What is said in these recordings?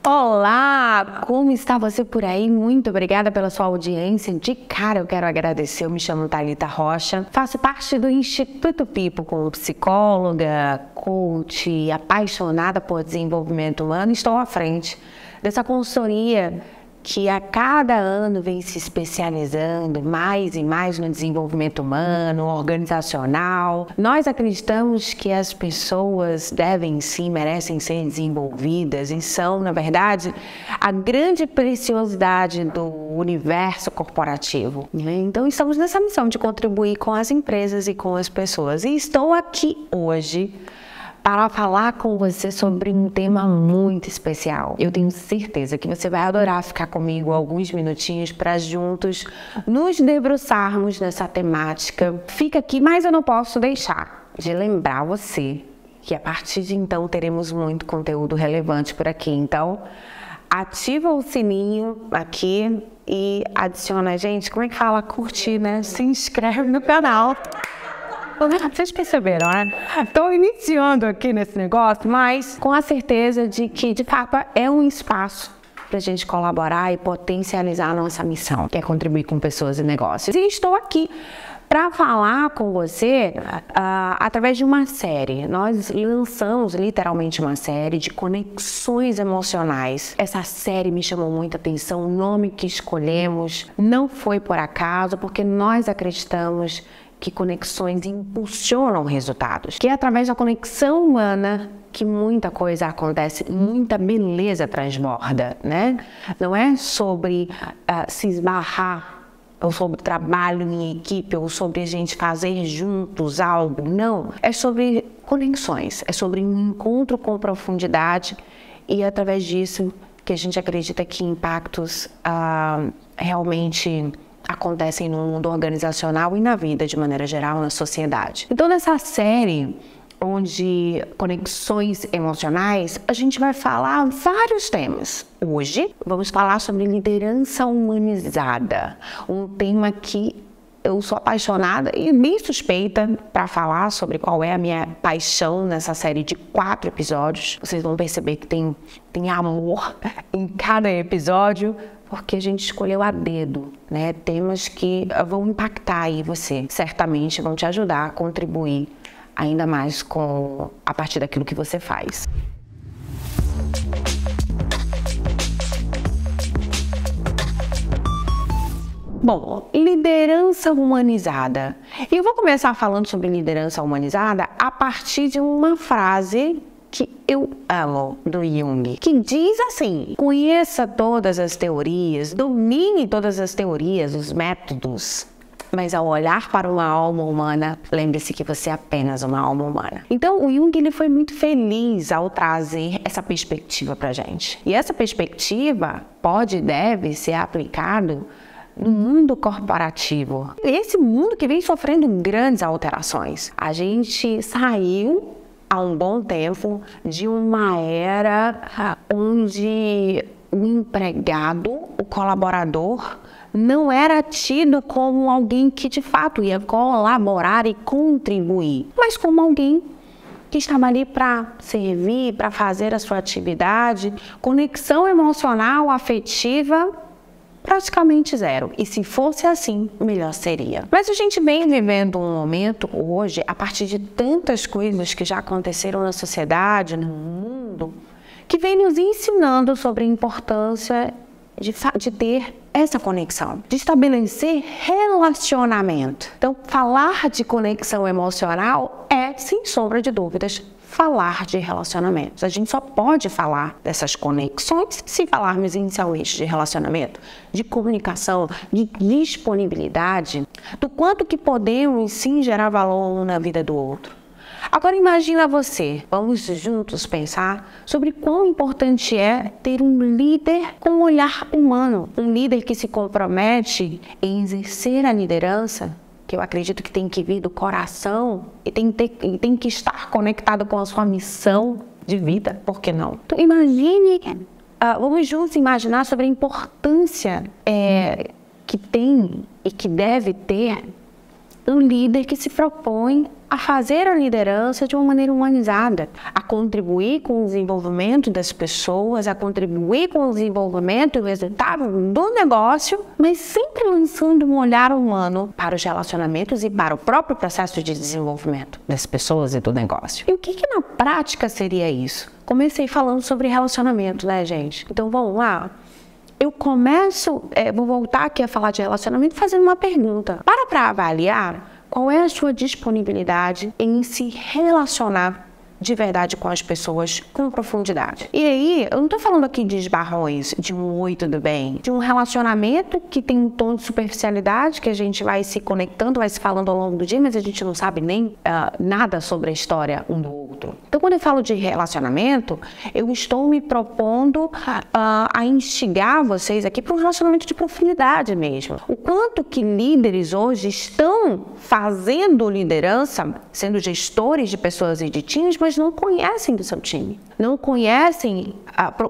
Olá, como está você por aí? Muito obrigada pela sua audiência. De cara eu quero agradecer, eu me chamo Thalita Rocha, faço parte do Instituto People como psicóloga, coach, apaixonada por desenvolvimento humano. Estou à frente dessa consultoria que a cada ano vem se especializando mais e mais no desenvolvimento humano, organizacional. Nós acreditamos que as pessoas devem sim, merecem ser desenvolvidas e são, na verdade, a grande preciosidade do universo corporativo. Então, estamos nessa missão de contribuir com as empresas e com as pessoas. E estou aqui hoje para falar com você sobre um tema muito especial. Eu tenho certeza que você vai adorar ficar comigo alguns minutinhos para juntos nos debruçarmos nessa temática. Fica aqui, mas eu não posso deixar de lembrar você que a partir de então teremos muito conteúdo relevante por aqui. Então, ativa o sininho aqui e adiciona a gente. Como é que fala? Curtir, né? Se inscreve no canal. Vocês perceberam, né? Estou iniciando aqui nesse negócio, mas com a certeza de que, de fato, é um espaço para a gente colaborar e potencializar a nossa missão, que é contribuir com pessoas e negócios. E estou aqui para falar com você através de uma série. Nós lançamos literalmente uma série de conexões emocionais. Essa série me chamou muita atenção, o nome que escolhemos não foi por acaso, porque nós acreditamos que conexões impulsionam resultados, que é através da conexão humana que muita coisa acontece, muita beleza transborda, né? Não é sobre se esbarrar, ou sobre trabalho em equipe, ou sobre a gente fazer juntos algo, não. É sobre conexões, é sobre um encontro com profundidade e através disso que a gente acredita que impactos realmente acontecem no mundo organizacional e na vida de maneira geral, na sociedade. Então, nessa série, onde conexões emocionais, a gente vai falar vários temas. Hoje, vamos falar sobre liderança humanizada, um tema que eu sou apaixonada e bem suspeita para falar sobre qual é a minha paixão nessa série de 4 episódios. Vocês vão perceber que tem amor em cada episódio, porque a gente escolheu a dedo, né? Temas que vão impactar aí você, certamente vão te ajudar a contribuir ainda mais a partir daquilo que você faz. Bom, liderança humanizada. E eu vou começar falando sobre liderança humanizada a partir de uma frase que eu amo, do Jung, que diz assim: conheça todas as teorias, domine todas as teorias, os métodos, mas ao olhar para uma alma humana, lembre-se que você é apenas uma alma humana. Então, o Jung ele foi muito feliz ao trazer essa perspectiva para a gente. E essa perspectiva pode e deve ser aplicado no mundo corporativo. Esse mundo que vem sofrendo grandes alterações. A gente saiu há um bom tempo de uma era onde o empregado, o colaborador, não era tido como alguém que de fato ia colaborar e contribuir, mas como alguém que estava ali para servir, para fazer a sua atividade. Conexão emocional, afetiva, praticamente zero. E se fosse assim, melhor seria. Mas a gente vem vivendo um momento hoje, a partir de tantas coisas que já aconteceram na sociedade, no mundo, que vem nos ensinando sobre a importância de ter essa conexão, de estabelecer relacionamento. Então, falar de conexão emocional é, sem sombra de dúvidas, falar de relacionamentos. A gente só pode falar dessas conexões se falarmos inicialmente de relacionamento, de comunicação, de disponibilidade, do quanto que podemos sim gerar valor um na vida do outro. Agora imagina você, vamos juntos pensar sobre quão importante é ter um líder com um olhar humano, um líder que se compromete em exercer a liderança, que eu acredito que tem que vir do coração e tem que estar conectado com a sua missão de vida, por que não? Então, imagine, vamos juntos imaginar sobre a importância que tem e que deve ter um líder que se propõe a fazer a liderança de uma maneira humanizada, a contribuir com o desenvolvimento das pessoas, a contribuir com o desenvolvimento e o resultado do negócio, mas sempre lançando um olhar humano para os relacionamentos e para o próprio processo de desenvolvimento das pessoas e do negócio. E o que na prática seria isso? Comecei falando sobre relacionamento, né, gente? Então vamos lá. Eu começo, vou voltar aqui a falar de relacionamento fazendo uma pergunta. Para avaliar qual é a sua disponibilidade em se relacionar de verdade com as pessoas com profundidade. E aí, eu não tô falando aqui de esbarrões, de um oi, tudo bem, de um relacionamento que tem um tom de superficialidade, que a gente vai se conectando, vai se falando ao longo do dia, mas a gente não sabe nem nada sobre a história um do outro. Então, quando eu falo de relacionamento, eu estou me propondo a instigar vocês aqui para um relacionamento de profundidade mesmo. O quanto que líderes hoje estão fazendo liderança, sendo gestores de pessoas e de times, mas não conhecem do seu time, não conhecem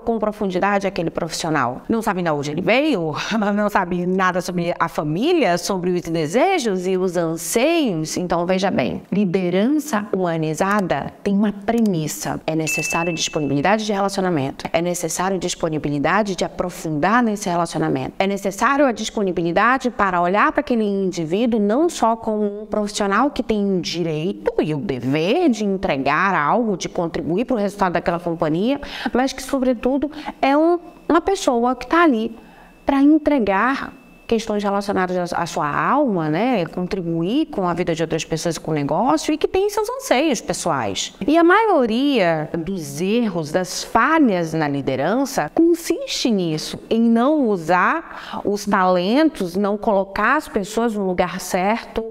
com profundidade aquele profissional, não sabem de onde ele veio, não sabem nada sobre a família, sobre os desejos e os anseios. Então veja bem, liderança humanizada tem uma premissa: é necessário disponibilidade de relacionamento, é necessário disponibilidade de aprofundar nesse relacionamento, é necessário a disponibilidade para olhar para aquele indivíduo não só como um profissional que tem o direito e o dever de entregar algo, de contribuir para o resultado daquela companhia, mas que, sobretudo, é uma pessoa que está ali para entregar questões relacionadas à sua alma, né? Contribuir com a vida de outras pessoas, com o negócio, e que tem seus anseios pessoais. E a maioria dos erros, das falhas na liderança, consiste nisso, em não usar os talentos, não colocar as pessoas no lugar certo,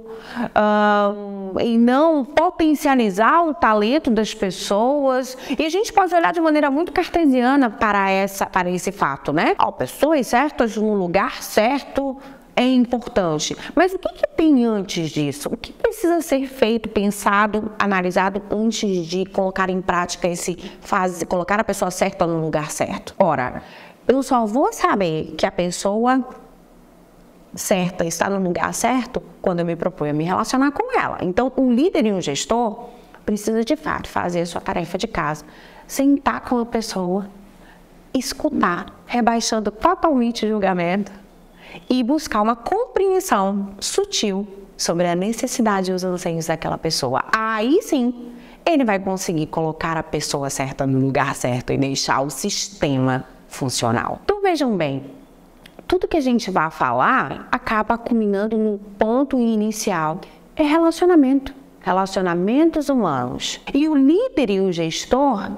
em não potencializar o talento das pessoas. E a gente pode olhar de maneira muito cartesiana para esse fato, né? Pessoas certas no lugar certo é importante. Mas o que tem antes disso? O que precisa ser feito, pensado, analisado antes de colocar em prática colocar a pessoa certa no lugar certo? Ora, eu só vou saber que a pessoa certa está no lugar certo quando eu me proponho a me relacionar com ela. Então, um líder e um gestor precisa de fato fazer a sua tarefa de casa, sentar com a pessoa, escutar, rebaixando totalmente o julgamento e buscar uma compreensão sutil sobre a necessidade e os anseios daquela pessoa. Aí sim, ele vai conseguir colocar a pessoa certa no lugar certo e deixar o sistema funcional. Então vejam bem, tudo que a gente vai falar acaba culminando no ponto inicial, é relacionamento, relacionamentos humanos. E o líder e o gestor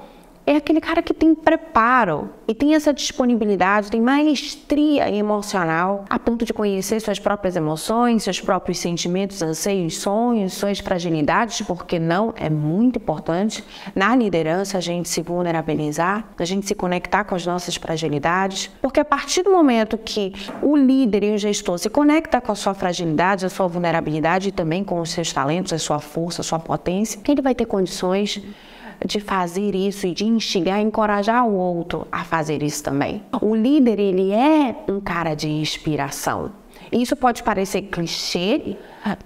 é aquele cara que tem preparo e tem essa disponibilidade, tem maestria emocional, a ponto de conhecer suas próprias emoções, seus próprios sentimentos, anseios, sonhos, suas fragilidades, porque não é muito importante na liderança a gente se vulnerabilizar, a gente se conectar com as nossas fragilidades, porque a partir do momento que o líder e o gestor se conecta com a sua fragilidade, a sua vulnerabilidade e também com os seus talentos, a sua força, a sua potência, ele vai ter condições de fazer isso e de instigar e encorajar o outro a fazer isso também. O líder, ele é um cara de inspiração. Isso pode parecer clichê,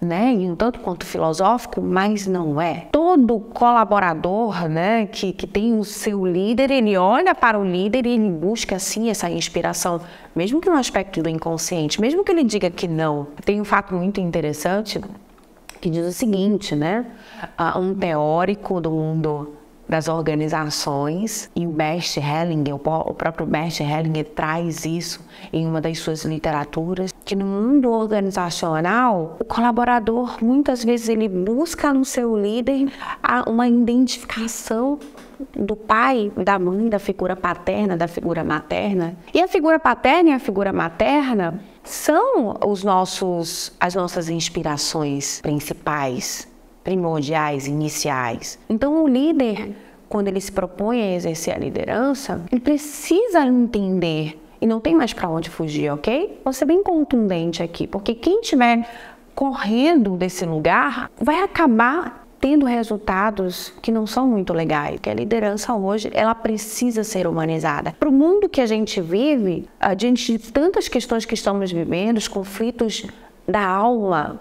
né, e um tanto quanto filosófico, mas não é. Todo colaborador, né, que tem o seu líder, ele olha para o líder e ele busca, sim, essa inspiração, mesmo que no aspecto do inconsciente, mesmo que ele diga que não. Tem um fato muito interessante que diz o seguinte, né, um teórico do mundo das organizações, e o Bert Hellinger, o próprio Bert Hellinger traz isso em uma das suas literaturas, que no mundo organizacional, o colaborador, muitas vezes, ele busca no seu líder uma identificação do pai, da mãe, da figura paterna, da figura materna. E a figura paterna e a figura materna são as nossas inspirações principais, primordiais, iniciais. Então, o líder, quando ele se propõe a exercer a liderança, ele precisa entender, e não tem mais para onde fugir, ok? Vou ser bem contundente aqui, porque quem estiver correndo desse lugar vai acabar tendo resultados que não são muito legais. Porque a liderança hoje, ela precisa ser humanizada. Para o mundo que a gente vive, diante de tantas questões que estamos vivendo, os conflitos da alma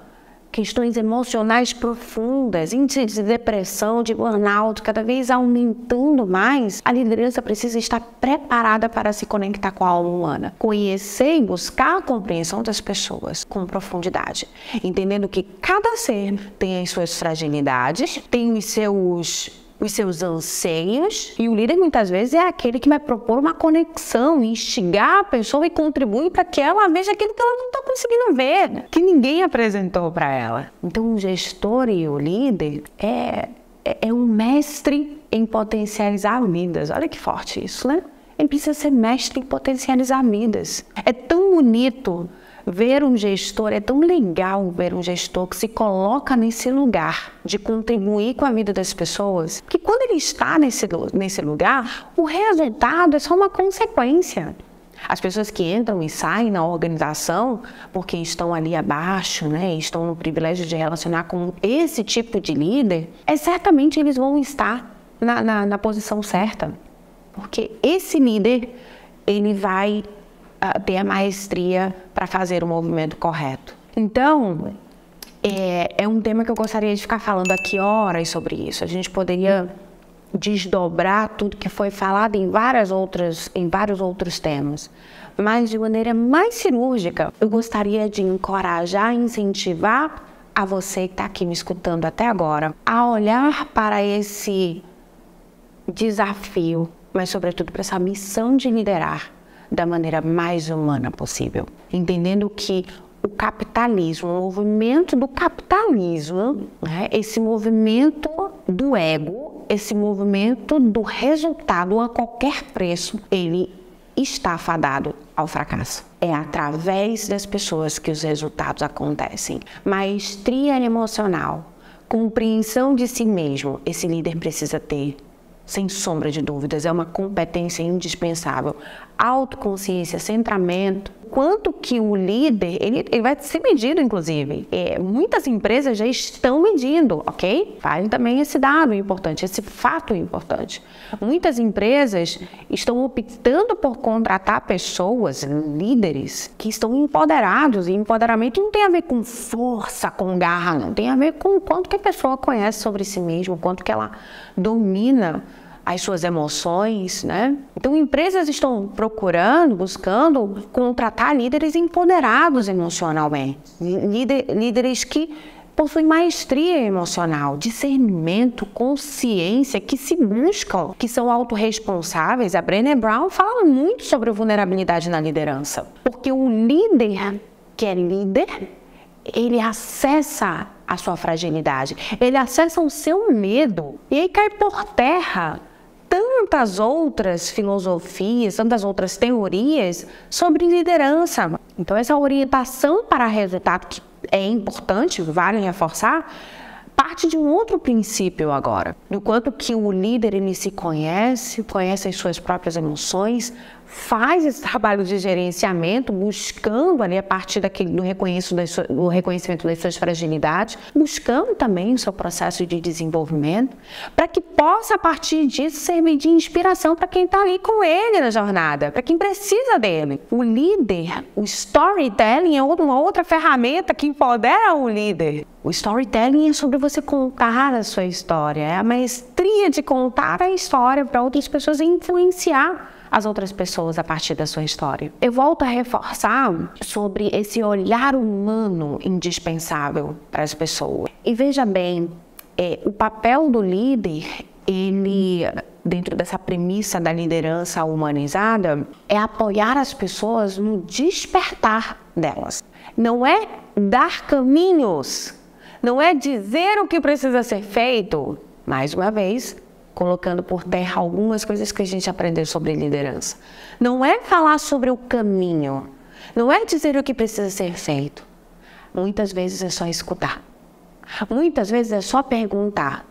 questões emocionais profundas, índice de depressão, de burnout, cada vez aumentando mais, a liderança precisa estar preparada para se conectar com a alma humana, conhecer e buscar a compreensão das pessoas com profundidade, entendendo que cada ser tem as suas fragilidades, tem os seus anseios, e o líder muitas vezes é aquele que vai propor uma conexão, instigar a pessoa e contribuir para que ela veja aquilo que ela não está conseguindo ver, que ninguém apresentou para ela. Então o gestor e o líder é um mestre em potencializar vidas. Olha que forte isso, né? Ele precisa ser mestre em potencializar vidas. É tão bonito ver um gestor, é tão legal ver um gestor que se coloca nesse lugar de contribuir com a vida das pessoas, que quando ele está nesse lugar, o resultado é só uma consequência. As pessoas que entram e saem na organização porque estão ali abaixo, né, estão no privilégio de relacionar com esse tipo de líder, certamente eles vão estar na posição certa, porque esse líder, ele vai ter a maestria para fazer o movimento correto. Então, é um tema que eu gostaria de ficar falando aqui horas sobre isso. A gente poderia desdobrar tudo que foi falado em vários outros temas. Mas, de maneira mais cirúrgica, eu gostaria de encorajar e incentivar a você que está aqui me escutando até agora a olhar para esse desafio, mas, sobretudo, para essa missão de liderar da maneira mais humana possível, entendendo que o capitalismo, o movimento do capitalismo, né, esse movimento do ego, esse movimento do resultado a qualquer preço, ele está fadado ao fracasso. É através das pessoas que os resultados acontecem. Maestria emocional, compreensão de si mesmo, esse líder precisa ter. Sem sombra de dúvidas, é uma competência indispensável. Autoconsciência, centramento. Quanto que o líder, ele vai ser medido, inclusive. Muitas empresas já estão medindo, ok? Fale também esse dado importante, esse fato importante. Muitas empresas estão optando por contratar pessoas, líderes, que estão empoderados. E empoderamento não tem a ver com força, com garra, não. Tem a ver com o quanto que a pessoa conhece sobre si mesma, o quanto que ela domina as suas emoções, né? Então, empresas estão buscando contratar líderes empoderados emocionalmente, líderes que possuem maestria emocional, discernimento, consciência, que se buscam, que são autorresponsáveis. A Brené Brown fala muito sobre vulnerabilidade na liderança, porque o líder que é líder, ele acessa a sua fragilidade, ele acessa o seu medo, e aí cai por terra tantas outras filosofias, tantas outras teorias sobre liderança. Então, essa orientação para resultado, que é importante, vale reforçar, parte de um outro princípio agora. No quanto que o líder, ele se conhece as suas próprias emoções, faz esse trabalho de gerenciamento, buscando ali a partir do reconhecimento das suas fragilidades, buscando também o seu processo de desenvolvimento, para que possa, a partir disso, servir de inspiração para quem está ali com ele na jornada, para quem precisa dele. O líder, o storytelling é uma outra ferramenta que empodera o líder. O storytelling é sobre você contar a sua história, é a maestria de contar a história para outras pessoas e influenciar as outras pessoas a partir da sua história. Eu volto a reforçar sobre esse olhar humano indispensável para as pessoas. E veja bem, o papel do líder, ele, dentro dessa premissa da liderança humanizada, é apoiar as pessoas no despertar delas. Não é dar caminhos, não é dizer o que precisa ser feito, mais uma vez, colocando por terra algumas coisas que a gente aprendeu sobre liderança. Não é falar sobre o caminho, não é dizer o que precisa ser feito. Muitas vezes é só escutar. Muitas vezes é só perguntar.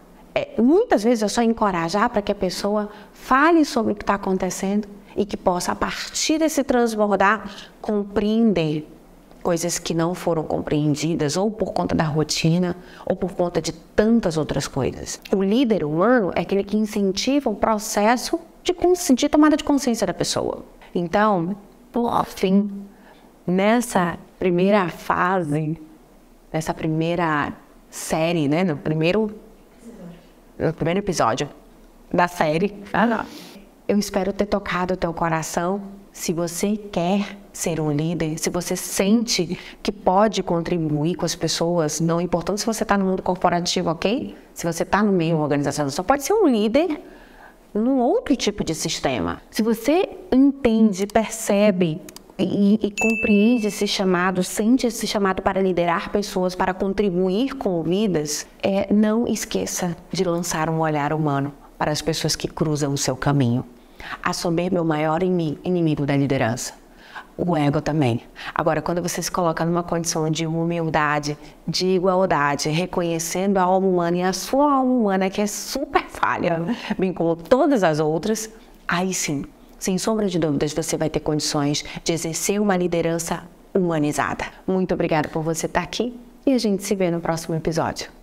Muitas vezes é só encorajar para que a pessoa fale sobre o que está acontecendo e que possa, a partir desse transbordar, compreender coisas que não foram compreendidas, ou por conta da rotina, ou por conta de tantas outras coisas. O líder humano é aquele que incentiva o processo de tomada de consciência da pessoa. Então, por fim, nessa primeira fase nessa primeira série, né? No primeiro episódio da série. Eu espero ter tocado o teu coração. Se você quer ser um líder, se você sente que pode contribuir com as pessoas, não importando se você está no mundo corporativo, ok? Se você está no meio organizacional, só pode ser um líder num outro tipo de sistema. Se você entende, percebe e compreende esse chamado, sente esse chamado para liderar pessoas, para contribuir com vidas, não esqueça de lançar um olhar humano para as pessoas que cruzam o seu caminho. A soberba é o maior inimigo da liderança. O ego também. Agora, quando você se coloca numa condição de humildade, de igualdade, reconhecendo a alma humana e a sua alma humana, que é super falha, bem como todas as outras, aí sim, sem sombra de dúvidas, você vai ter condições de exercer uma liderança humanizada. Muito obrigada por você estar aqui e a gente se vê no próximo episódio.